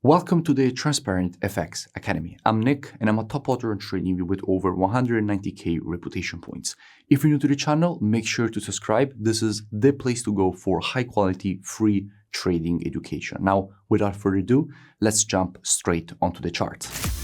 Welcome to the Transparent FX Academy. I'm Nick and I'm a top author on TradingView with over 190k reputation points. If you're new to the channel, make sure to subscribe. This is the place to go for high quality, free trading education. Now, without further ado, let's jump straight onto the charts.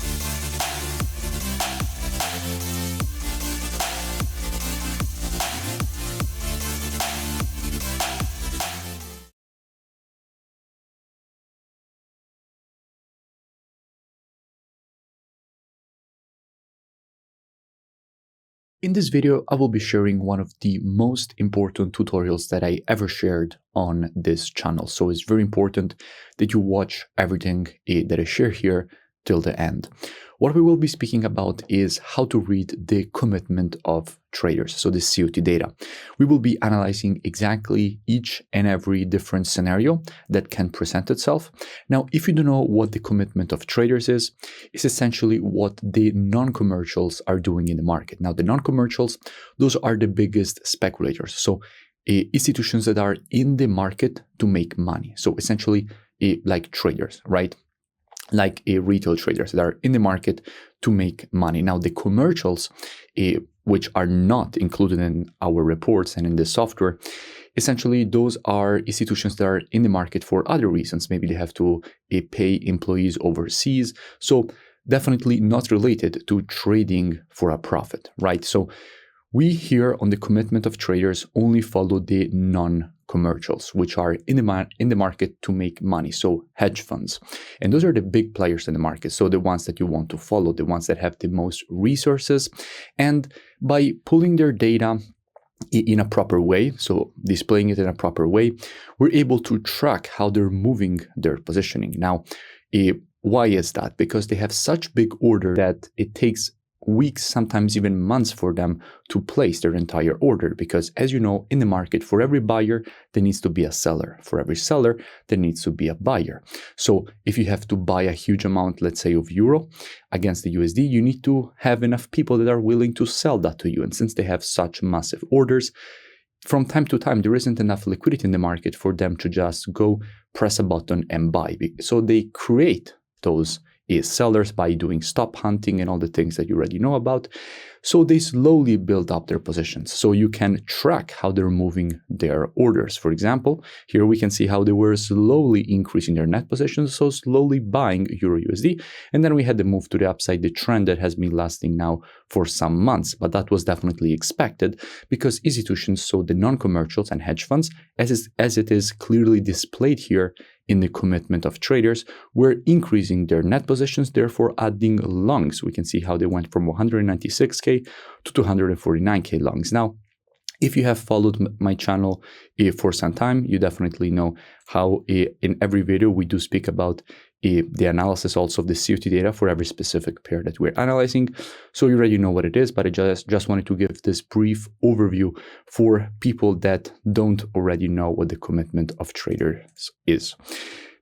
In this video, I will be sharing one of the most important tutorials that I ever shared on this channel. So it's very important that you watch everything that I share here till the end. What we will be speaking about is how to read the commitment of traders, so the COT data. We will be analyzing exactly each and every different scenario that can present itself. Now, if you don't know what the commitment of traders is, it's essentially what the non-commercials are doing in the market. Now, the non-commercials, those are the biggest speculators. So institutions that are in the market to make money. So essentially like traders, right? Like retail traders that are in the market to make money. Now, the commercials, which are not included in our reports and in the software, essentially those are institutions that are in the market for other reasons. Maybe they have to pay employees overseas. So definitely not related to trading for a profit, right? So we here on the commitment of traders only follow the non-commercials, which are in the market to make money. So hedge funds. And those are the big players in the market. So the ones that you want to follow, the ones that have the most resources. And by pulling their data in a proper way, so displaying it in a proper way, we're able to track how they're moving their positioning. Now, why is that? Because they have such big order that it takes weeks, sometimes even months for them to place their entire order. Because as you know, in the market, for every buyer, there needs to be a seller. For every seller, there needs to be a buyer. So if you have to buy a huge amount, let's say of euro against the USD, you need to have enough people that are willing to sell that to you. And since they have such massive orders, from time to time, there isn't enough liquidity in the market for them to just go press a button and buy. So they create those sellers by doing stop hunting and all the things that you already know about. So they slowly build up their positions. So you can track how they're moving their orders. For example, here we can see how they were slowly increasing their net positions, so slowly buying Euro USD. And then we had the move to the upside, the trend that has been lasting now for some months. But that was definitely expected because institutions, so the non-commercials and hedge funds, as it is clearly displayed here in the commitment of traders, were increasing their net positions, therefore adding longs. We can see how they went from 196k to 249k longs. Now, if you have followed my channel for some time, you definitely know how in every video we do speak about the analysis also of the COT data for every specific pair that we're analyzing. So you already know what it is, but I just wanted to give this brief overview for people that don't already know what the commitment of traders is.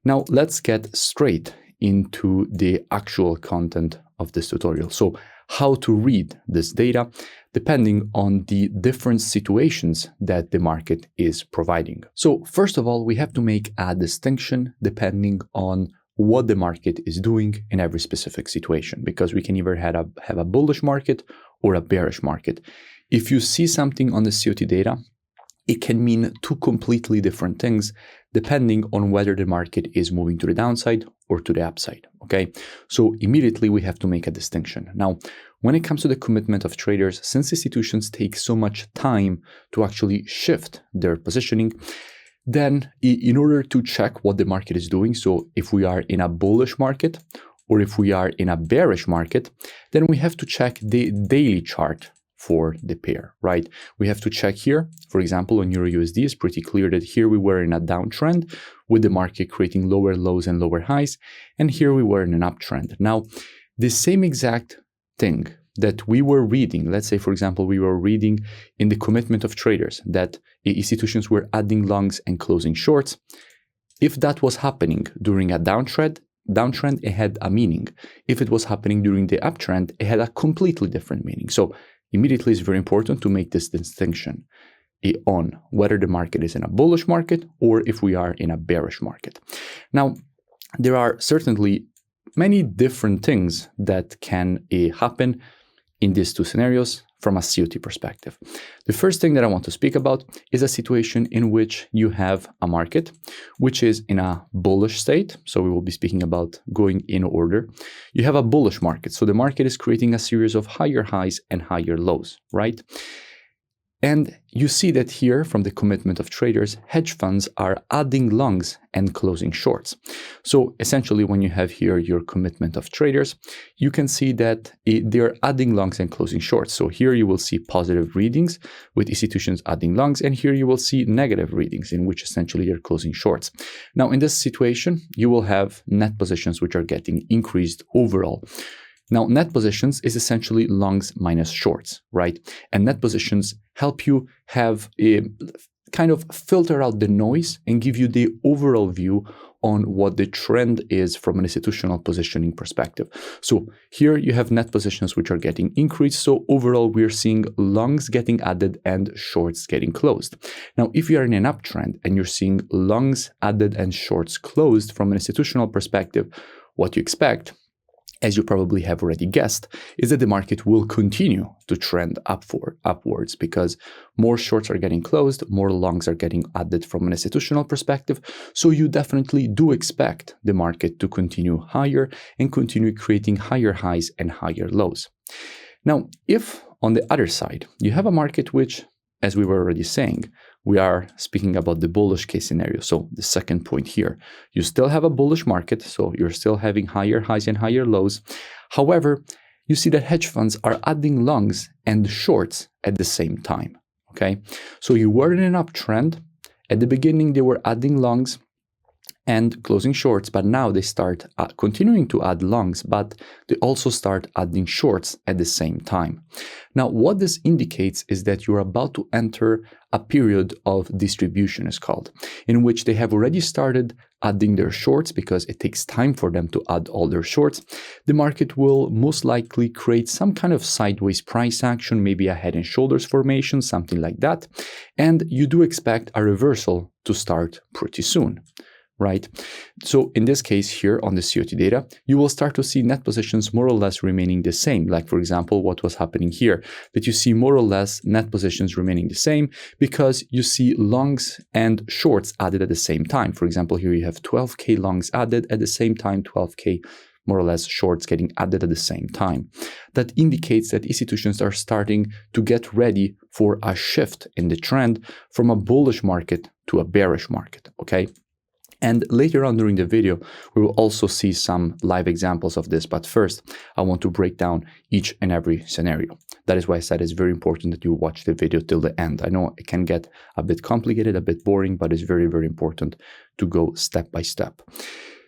Now let's get straight into the actual content of this tutorial. So how to read this data depending on the different situations that the market is providing. So first of all, we have to make a distinction depending on what the market is doing in every specific situation, because we can either have a bullish market or a bearish market. If you see something on the COT data, it can mean two completely different things depending on whether the market is moving to the downside or to the upside, okay? So immediately we have to make a distinction. Now, when it comes to the commitment of traders, since institutions take so much time to actually shift their positioning, then in order to check what the market is doing, so if we are in a bullish market or if we are in a bearish market, then we have to check the daily chart for the pair, right? We have to check here, for example, on Euro USD, it's pretty clear that here we were in a downtrend with the market creating lower lows and lower highs, and here we were in an uptrend. Now, the same exact thing that we were reading, let's say, for example, we were reading in the commitment of traders that institutions were adding longs and closing shorts. If that was happening during a downtrend, it had a meaning. If it was happening during the uptrend, it had a completely different meaning. So immediately it's very important to make this distinction on whether the market is in a bullish market or if we are in a bearish market. Now, there are certainly many different things that can happen in these two scenarios from a COT perspective. The first thing that I want to speak about is a situation in which you have a market which is in a bullish state. So we will be speaking about going in order. You have a bullish market. So the market is creating a series of higher highs and higher lows, right? And you see that here from the commitment of traders, hedge funds are adding longs and closing shorts. So essentially when you have here your commitment of traders, you can see that they're adding longs and closing shorts. So here you will see positive readings with institutions adding longs, and here you will see negative readings in which essentially you're closing shorts. Now in this situation, you will have net positions which are getting increased overall. Now, net positions is essentially longs minus shorts, right? And net positions help you have a kind of filter out the noise and give you the overall view on what the trend is from an institutional positioning perspective. So here you have net positions which are getting increased. So overall, we're seeing longs getting added and shorts getting closed. Now, if you are in an uptrend and you're seeing longs added and shorts closed from an institutional perspective, what you expect, as you probably have already guessed, is that the market will continue to trend upwards because more shorts are getting closed, more longs are getting added from an institutional perspective. So you definitely do expect the market to continue higher and continue creating higher highs and higher lows. Now, if on the other side, you have a market which, as we were already saying, we are speaking about the bullish case scenario. So the second point here, you still have a bullish market. So you're still having higher highs and higher lows. However, you see that hedge funds are adding longs and shorts at the same time. Okay. So you were in an uptrend. At the beginning, they were adding longs and closing shorts, but now they start continuing to add longs, but they also start adding shorts at the same time. Now, what this indicates is that you're about to enter a period of distribution, is called, in which they have already started adding their shorts because it takes time for them to add all their shorts. The market will most likely create some kind of sideways price action, maybe a head and shoulders formation, something like that. And you do expect a reversal to start pretty soon. Right? So in this case here on the COT data, you will start to see net positions more or less remaining the same. Like for example, what was happening here, that you see more or less net positions remaining the same because you see longs and shorts added at the same time. For example, here you have 12K longs added at the same time, 12K more or less shorts getting added at the same time. That indicates that institutions are starting to get ready for a shift in the trend from a bullish market to a bearish market, okay? And later on during the video, we will also see some live examples of this. But first, I want to break down each and every scenario. That is why I said it's very important that you watch the video till the end. I know it can get a bit complicated, a bit boring, but it's very, very important to go step by step.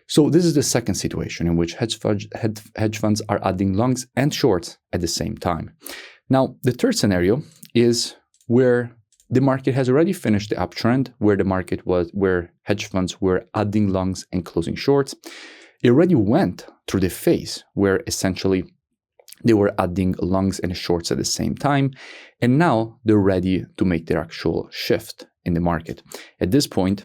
So this is the second situation in which hedge funds are adding longs and shorts at the same time. Now, the third scenario is where the market has already finished the uptrend, where hedge funds were adding longs and closing shorts. It already went through the phase where essentially they were adding longs and shorts at the same time. And now they're ready to make their actual shift in the market. At this point,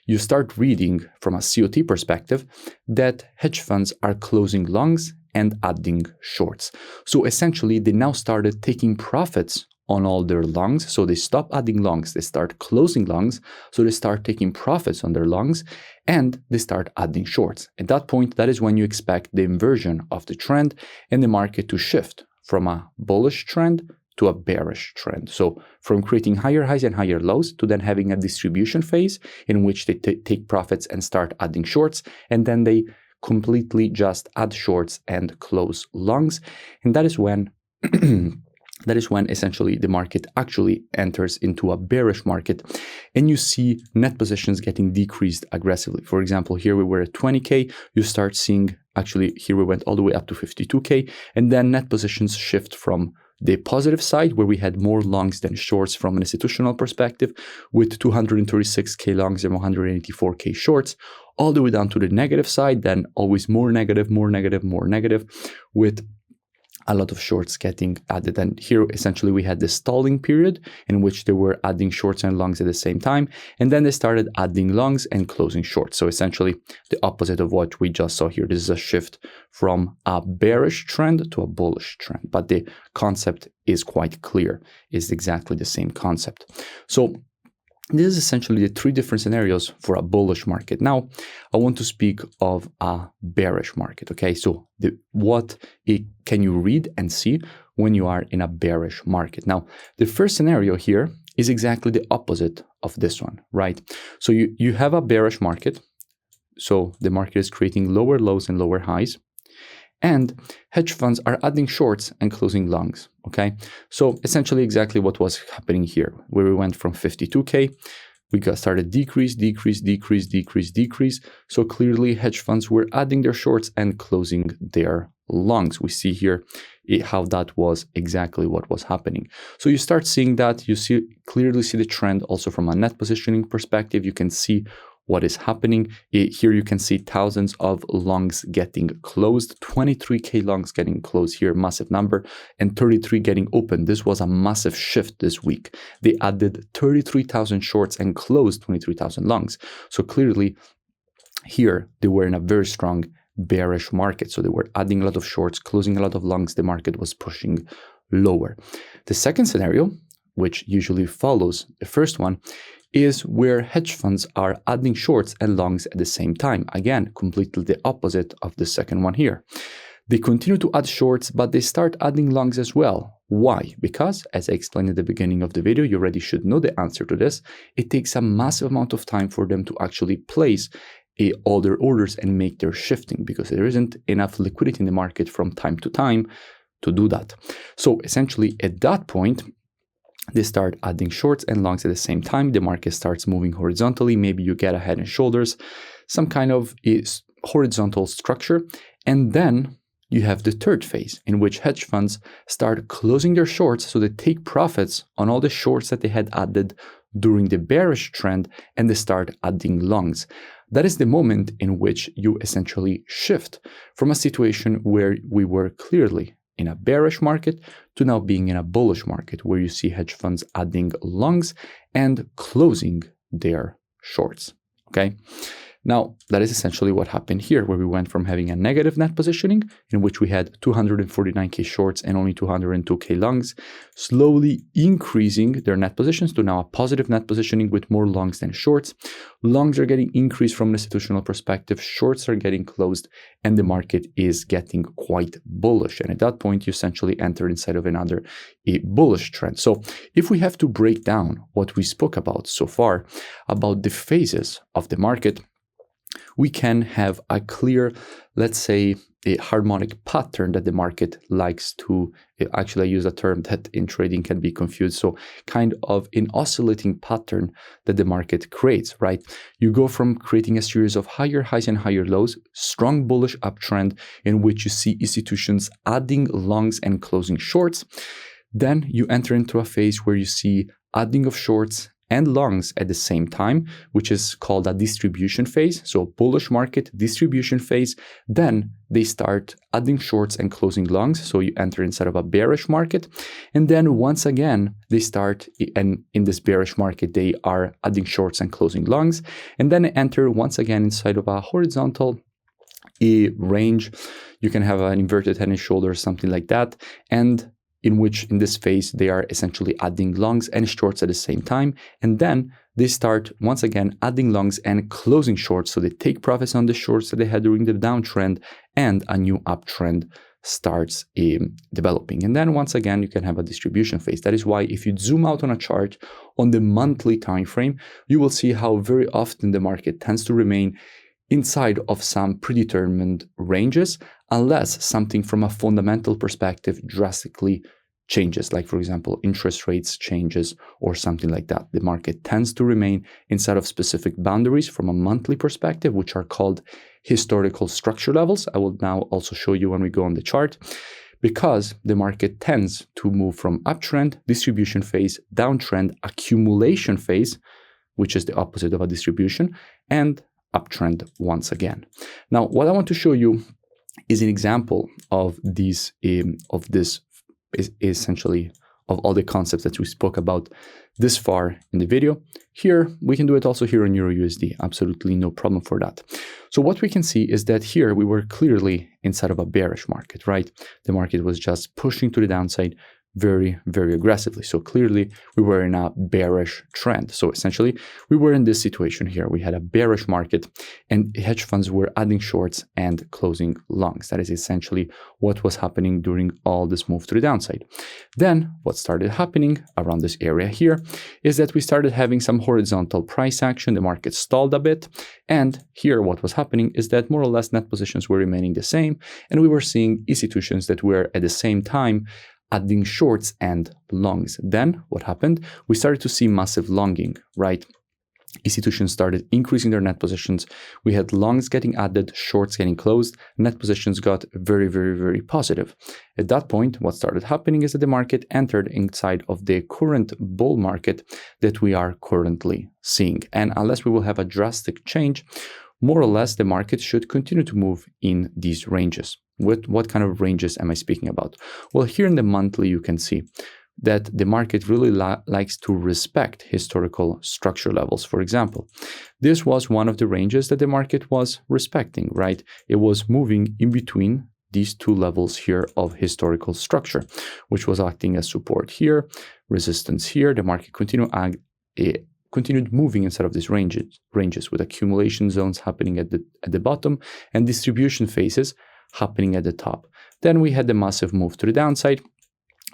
you start reading from a COT perspective that hedge funds are closing longs and adding shorts. So essentially, they now started taking profits on all their longs. So they stop adding longs, they start closing longs. So they start taking profits on their longs and they start adding shorts. At that point, that is when you expect the inversion of the trend and the market to shift from a bullish trend to a bearish trend. So from creating higher highs and higher lows to then having a distribution phase in which they take profits and start adding shorts. And then they completely just add shorts and close longs. And that is when essentially the market actually enters into a bearish market and you see net positions getting decreased aggressively. For example, here we were at 20K, you start seeing, actually here we went all the way up to 52K, and then net positions shift from the positive side where we had more longs than shorts from an institutional perspective with 236K longs and 184K shorts, all the way down to the negative side, then always more negative with a lot of shorts getting added. And here, essentially, we had the stalling period in which they were adding shorts and longs at the same time. And then they started adding longs and closing shorts. So essentially, the opposite of what we just saw here. This is a shift from a bearish trend to a bullish trend. But the concept is quite clear. It's exactly the same concept. So this is essentially the three different scenarios for a bullish market. Now, I want to speak of a bearish market, okay? So what can you read and see when you are in a bearish market? Now, the first scenario here is exactly the opposite of this one, right? So you have a bearish market. So the market is creating lower lows and lower highs. And hedge funds are adding shorts and closing longs, okay? So essentially exactly what was happening here, where we went from 52K, we started decrease. So clearly hedge funds were adding their shorts and closing their longs. We see here how that was exactly what was happening. So you start seeing that, you clearly see the trend also from a net positioning perspective. You can see what is happening. Here you can see thousands of longs getting closed, 23K longs getting closed here, massive number, and 33 getting open. This was a massive shift this week. They added 33,000 shorts and closed 23,000 longs. So clearly here they were in a very strong bearish market. So they were adding a lot of shorts, closing a lot of longs. The market was pushing lower. The second scenario, which usually follows the first one, is where hedge funds are adding shorts and longs at the same time. Again, completely the opposite of the second one here. They continue to add shorts, but they start adding longs as well. Why? Because, as I explained at the beginning of the video, you already should know the answer to this. It takes a massive amount of time for them to actually place all their orders and make their shifting, because there isn't enough liquidity in the market from time to time to do that. So essentially, at that point, they start adding shorts and longs at the same time. The market starts moving horizontally. Maybe you get a head and shoulders, some kind of horizontal structure. And then you have the third phase in which hedge funds start closing their shorts. So they take profits on all the shorts that they had added during the bearish trend, and they start adding longs. That is the moment in which you essentially shift from a situation where we were clearly in a bearish market to now being in a bullish market, where you see hedge funds adding longs and closing their shorts, okay? Now, that is essentially what happened here, where we went from having a negative net positioning, in which we had 249K shorts and only 202K longs, slowly increasing their net positions to now a positive net positioning with more longs than shorts. Longs are getting increased from an institutional perspective, shorts are getting closed, and the market is getting quite bullish. And at that point, you essentially enter inside of another bullish trend. So if we have to break down what we spoke about so far, about the phases of the market, we can have a clear, let's say, a harmonic pattern that the market likes to, actually I use a term that in trading can be confused, so kind of an oscillating pattern that the market creates, right? You go from creating a series of higher highs and higher lows, strong bullish uptrend in which you see institutions adding longs and closing shorts. Then you enter into a phase where you see adding of shorts and longs at the same time, which is called a distribution phase. So bullish market, distribution phase. Then they start adding shorts and closing longs. So you enter inside of a bearish market. And then once again, they start, and in this bearish market, they are adding shorts and closing longs. And then enter once again inside of a horizontal range. You can have an inverted head and shoulders, something like that. And in which in this phase, they are essentially adding longs and shorts at the same time. And then they start once again adding longs and closing shorts. So they take profits on the shorts that they had during the downtrend, and a new uptrend starts developing. And then once again, you can have a distribution phase. That is why if you zoom out on a chart on the monthly time frame, you will see how very often the market tends to remain inside of some predetermined ranges, unless something from a fundamental perspective drastically changes, like for example, interest rates changes or something like that. The market tends to remain inside of specific boundaries from a monthly perspective, which are called historical structure levels. I will now also show you when we go on the chart, because the market tends to move from uptrend, distribution phase, downtrend, accumulation phase, which is the opposite of a distribution, and uptrend once again. Now, what I want to show you is an example of this is essentially of all the concepts that we spoke about this far in the video. Here, we can do it also here on EURUSD, absolutely no problem for that. So what we can see is that here we were clearly inside of a bearish market, right? The market was just pushing to the downside very, very aggressively. So clearly we were in a bearish trend. So essentially we were in this situation here. We had a bearish market and hedge funds were adding shorts and closing longs. That is essentially what was happening during all this move to the downside. Then what started happening around this area here is that we started having some horizontal price action. The market stalled a bit. And here what was happening is that more or less net positions were remaining the same. And we were seeing institutions that were at the same time adding shorts and longs. Then what happened? We started to see massive longing, right? Institutions started increasing their net positions. We had longs getting added, shorts getting closed. Net positions got very, very, very positive. At that point, what started happening is that the market entered inside of the current bull market that we are currently seeing. And unless we will have a drastic change, more or less, the market should continue to move in these ranges. What kind of ranges am I speaking about? Well, here in the monthly, you can see that the market really likes to respect historical structure levels. For example, this was one of the ranges that the market was respecting, right? It was moving in between these two levels here of historical structure, which was acting as support here, resistance here. The market continued moving inside of these ranges with accumulation zones happening at the bottom and distribution phases happening at the top. Then we had the massive move to the downside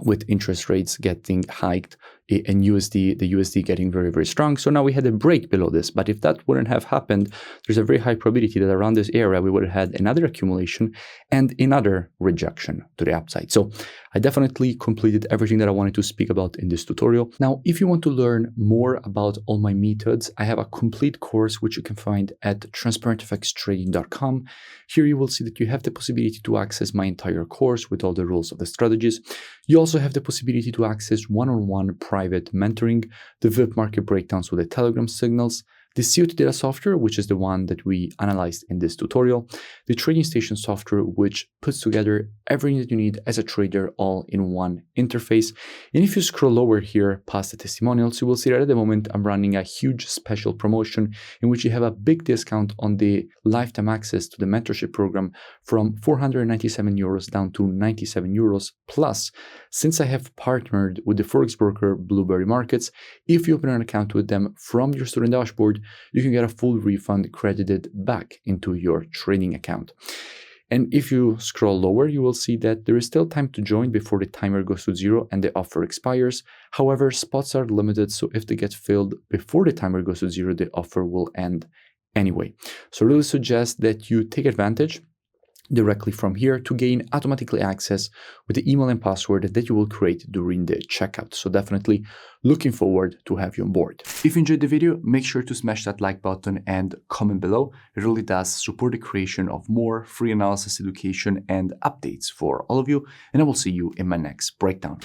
with interest rates getting hiked and the USD getting very, very strong. So now we had a break below this. But if that wouldn't have happened, there's a very high probability that around this area, we would have had another accumulation and another rejection to the upside. So I definitely completed everything that I wanted to speak about in this tutorial. Now, if you want to learn more about all my methods, I have a complete course which you can find at transparentfxtrading.com. Here you will see that you have the possibility to access my entire course with all the rules of the strategies. You also have the possibility to access one-on-one private mentoring, the VIP market breakdowns with the Telegram signals, the COT data software, which is the one that we analyzed in this tutorial, the trading station software, which puts together everything that you need as a trader all in one interface. And if you scroll lower here past the testimonials, you will see that at the moment I'm running a huge special promotion in which you have a big discount on the lifetime access to the mentorship program from 497 euros down to 97 euros. Plus, since I have partnered with the forex broker Blueberry Markets, if you open an account with them from your student dashboard, you can get a full refund credited back into your trading account. And if you scroll lower, you will see that there is still time to join before the timer goes to 0 and the offer expires. However, spots are limited, so if they get filled before the timer goes to 0, the offer will end anyway. So I really suggest that you take advantage directly from here to gain automatically access with the email and password that you will create during the checkout. So definitely looking forward to have you on board. If you enjoyed the video, make sure to smash that like button and comment below. It really does support the creation of more free analysis education and updates for all of you. And I will see you in my next breakdown.